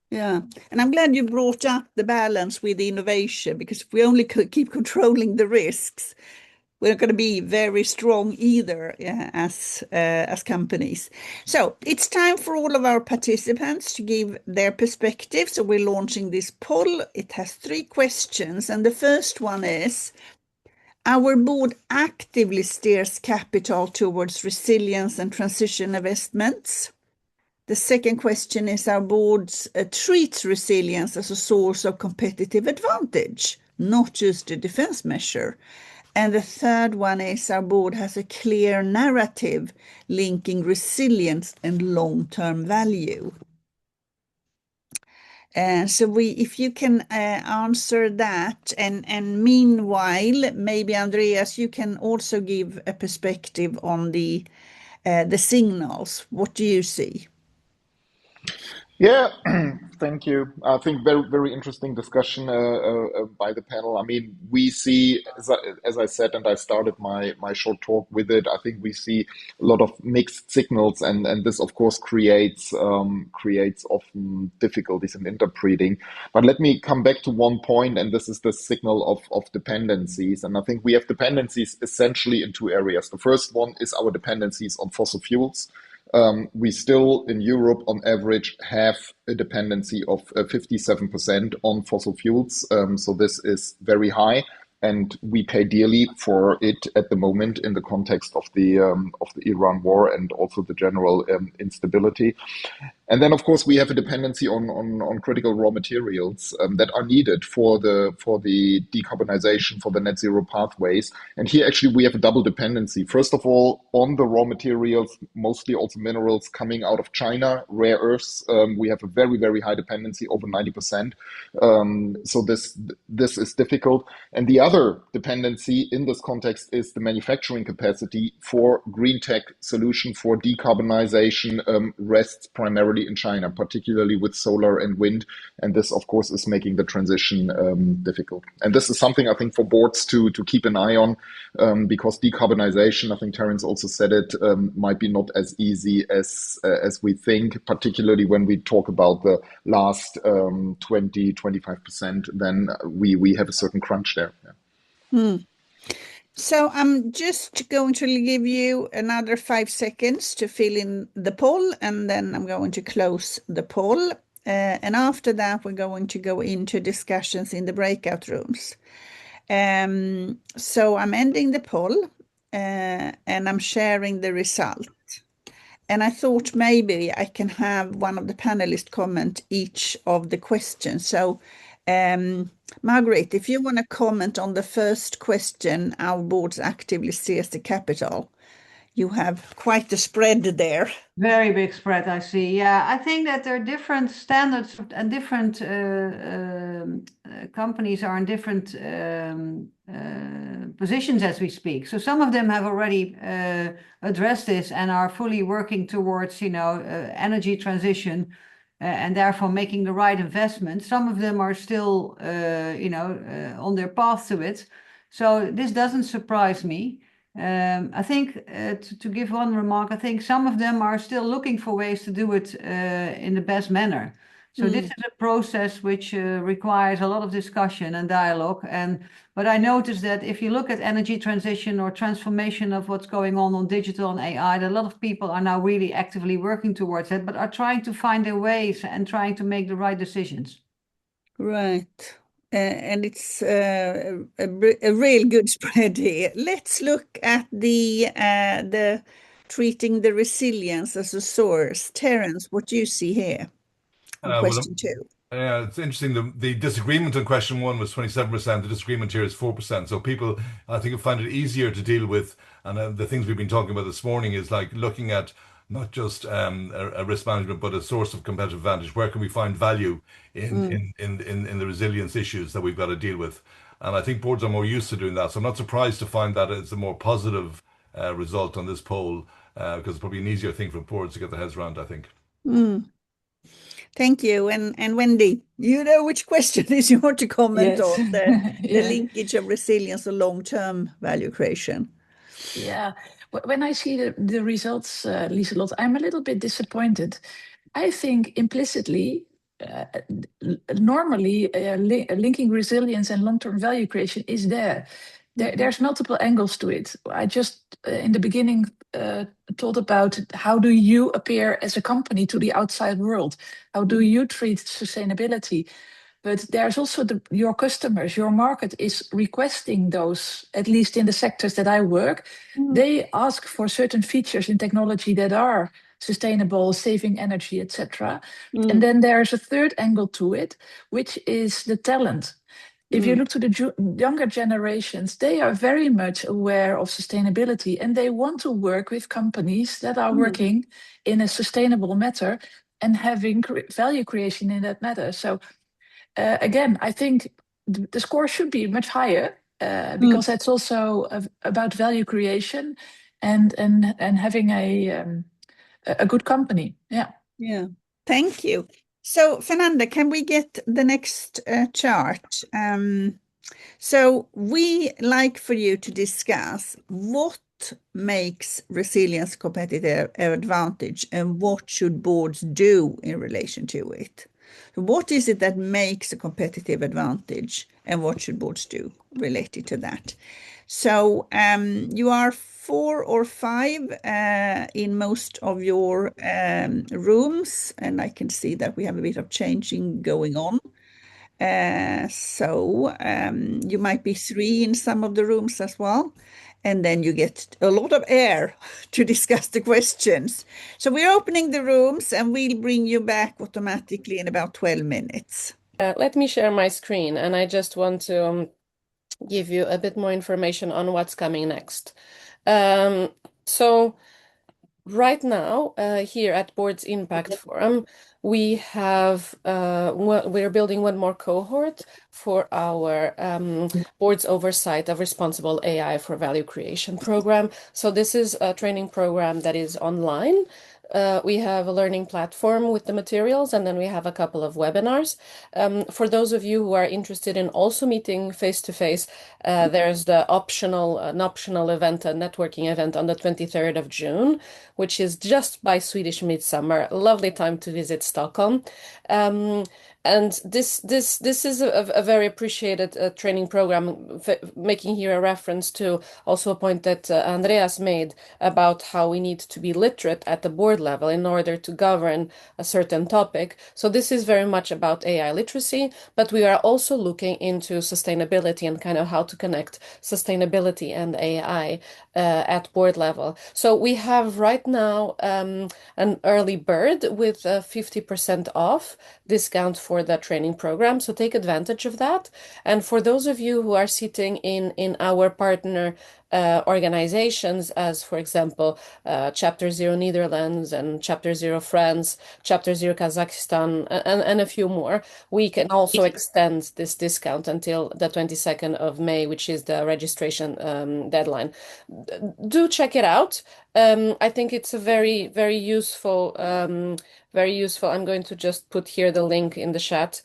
[SPEAKER 2] Yeah, and I'm glad you brought up the balance with innovation, because if we only keep controlling the risks, we're not going to be very strong either as companies. So it's time for all of our participants to give their perspective. So we're launching this poll. It has 3 questions, and the first one is: our board actively steers capital towards resilience and transition investments. The second question is: our board treats resilience as a source of competitive advantage, not just a defense measure. And the third one is: our board has a clear narrative linking resilience and long-term value. So if you can answer that, and meanwhile, maybe Andreas, you can also give a perspective on the signals. What do you see?
[SPEAKER 3] Yeah, thank you. I think very interesting discussion by the panel. I mean, we see, as I said, and I started my short talk with it. I think we see a lot of mixed signals, and this of course creates often difficulties in interpreting. But let me come back to one point, and this is the signal of dependencies. And I think we have dependencies essentially in 2 areas. The first one is our dependencies on fossil fuels. We still, in Europe, on average, have a dependency of 57% on fossil fuels. So this is very high, and we pay dearly for it at the moment in the context of the Iran war and also the general instability. And then, of course, we have a dependency on critical raw materials that are needed for the decarbonization, for the net zero pathways. And here, actually, we have a double dependency. First of all, on the raw materials, mostly also minerals coming out of China, rare earths. We have a very high dependency, over 90%. So this is difficult. And the other dependency in this context is the manufacturing capacity for green tech solution for decarbonization rests primarily in China, particularly with solar and wind. And this, of course, is making the transition difficult. And this is something I think for boards to keep an eye on, because decarbonization, I think Terence also said it, might be not as easy as we think, particularly when we talk about the last 20-25%, then we have a certain crunch there. Yeah.
[SPEAKER 2] So I'm just going to give you another 5 seconds to fill in the poll, and then I'm going to close the poll. And after that, we're going to go into discussions in the breakout rooms. So I'm ending the poll, and I'm sharing the result. And I thought maybe I can have one of the panelists comment each of the questions. So Margaret, if you want to comment on the first question, our boards actively steers the capital. You have quite a spread there.
[SPEAKER 4] Very big spread, I see. Yeah, I think that there are different standards and different companies are in different positions as we speak. So some of them have already addressed this and are fully working towards, energy transition. And therefore making the right investment. Some of them are still, on their path to it. So this doesn't surprise me. I think to give one remark, I think some of them are still looking for ways to do it in the best manner. So this is a process which requires a lot of discussion and dialogue. But I noticed that if you look at energy transition or transformation of what's going on digital and AI, that a lot of people are now really actively working towards it, but are trying to find their ways and trying to make the right decisions.
[SPEAKER 2] Right. And it's a real good spread here. Let's look at the treating the resilience as a source. Terence, what do you see here? Question 2.
[SPEAKER 6] Yeah, it's interesting. The disagreement on question one was 27%. The disagreement here is 4%. So people, I think, have found it easier to deal with. And the things we've been talking about this morning is like looking at not just a risk management, but a source of competitive advantage. Where can we find value
[SPEAKER 2] Mm,
[SPEAKER 6] in the resilience issues that we've got to deal with? And I think boards are more used to doing that. So I'm not surprised to find that it's a more positive result on this poll because it's probably an easier thing for boards to get their heads around, I think.
[SPEAKER 2] mm. Thank you. And Wendy, you know which question is you want to comment
[SPEAKER 5] Yes.
[SPEAKER 2] on the
[SPEAKER 5] Yeah.
[SPEAKER 2] linkage of resilience or long-term value creation.
[SPEAKER 5] Yeah. When I see the results, Lieselot, I'm a little bit disappointed. I think implicitly, normally, linking resilience and long-term value creation is there. There's multiple angles to it. I just, in the beginning, thought about how do you appear as a company to the outside world? How do you treat sustainability? But there's also your customers, your market is requesting those, at least in the sectors that I work.
[SPEAKER 2] Mm,
[SPEAKER 5] They ask for certain features in technology that are sustainable, saving energy, etc. And
[SPEAKER 2] mm,
[SPEAKER 5] then there's a third angle to it, which is the talent. If you
[SPEAKER 2] mm,
[SPEAKER 5] look to the younger generations, they are very much aware of sustainability and they want to work with companies that are
[SPEAKER 2] mm,
[SPEAKER 5] working in a sustainable matter and having value creation in that matter. So again, I think the score should be much higher
[SPEAKER 2] mm.
[SPEAKER 5] because that's also about value creation and having a good company. Yeah.
[SPEAKER 2] Yeah, thank you. So, Fernanda, can we get the next chart? So we like for you to discuss what makes resilience competitive advantage and what should boards do in relation to it. What is it that makes a competitive advantage and what should boards do related to that? So you are 4 or 5 in most of your rooms, and I can see that we have a bit of changing going on. So you might be 3 in some of the rooms as well. And then you get a lot of air to discuss the questions. So we're opening the rooms and we'll bring you back automatically in about 12 minutes.
[SPEAKER 1] Let me share my screen, and I just want to give you a bit more information on what's coming next. So right now, here at Boards Impact Forum, we're building one more cohort for our Boards Oversight of Responsible AI for Value Creation program. So this is a training program that is online. We have a learning platform with the materials, and then we have a couple of webinars. For those of you who are interested in also meeting face to face, there's an optional event, a networking event on the 23rd of June, which is just by Swedish Midsummer. Lovely time to visit Stockholm. And this is a very appreciated training program, making here a reference to also a point that Andreas made about how we need to be literate at the board level in order to govern a certain topic. So this is very much about AI literacy, but we are also looking into sustainability and kind of how to connect sustainability and AI at board level. So we have right now an early bird with a 50% off discount for the training program. So take advantage of that. And for those of you who are sitting in our partner organizations, as for example, Chapter Zero Netherlands and Chapter Zero France, Chapter Zero Kazakhstan, and a few more, we can also extend this discount until the 22nd of May, which is the registration deadline. Do check it out. I think it's a very, very useful, very useful. I'm going to just put here the link in the chat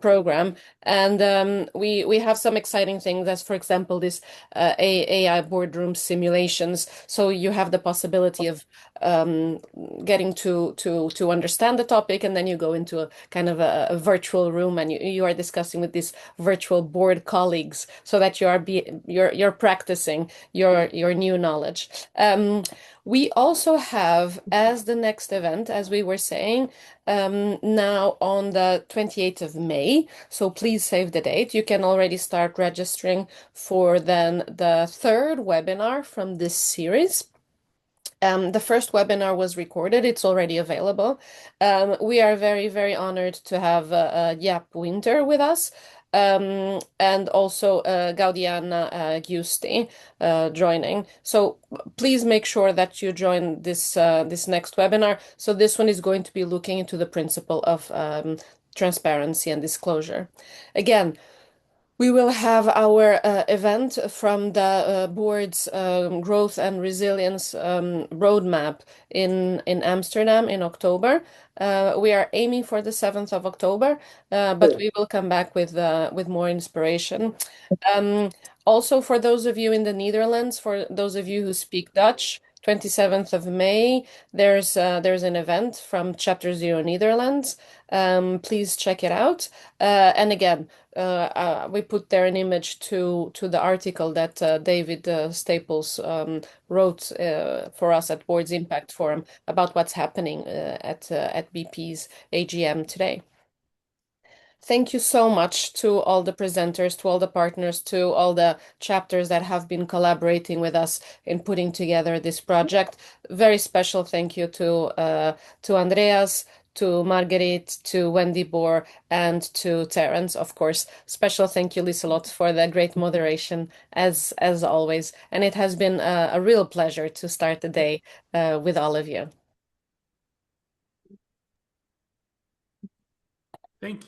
[SPEAKER 1] program. And we have some exciting things, as for example, this AI boardroom simulations. So you have the possibility of getting to understand the topic, and then you go into a kind of a virtual room, and you are discussing with these virtual board colleagues, so that you're practicing your new knowledge. We also have, as the next event, as we were saying, now on the 28th of May. So please save the date. You can already start registering for then the third webinar from this series. The first webinar was recorded. It's already available. We are very, very honored to have Jaap Winter with us, and also Gaudiana Giusti joining. So please make sure that you join this next webinar. So this one is going to be looking into the principle of transparency and disclosure. Again, we will have our event from the board's growth and resilience roadmap in Amsterdam in October. We are aiming for the 7th of October, but we will come back with more inspiration. Um, Also, for those of you in the Netherlands, for those of you who speak Dutch, 27th of May, there's an event from Chapter Zero Netherlands. Please check it out. And again, we put there an image to the article that David Staples wrote for us at Board's Impact Forum about what's happening at BP's AGM today. Thank you so much to all the presenters, to all the partners, to all the chapters that have been collaborating with us in putting together this project. Very special thank you to Andreas, to Marguerite, to Wendy Bohr, and to Terence, of course. Special thank you, Liselot, for the great moderation as always. And it has been a real pleasure to start the day with all of you.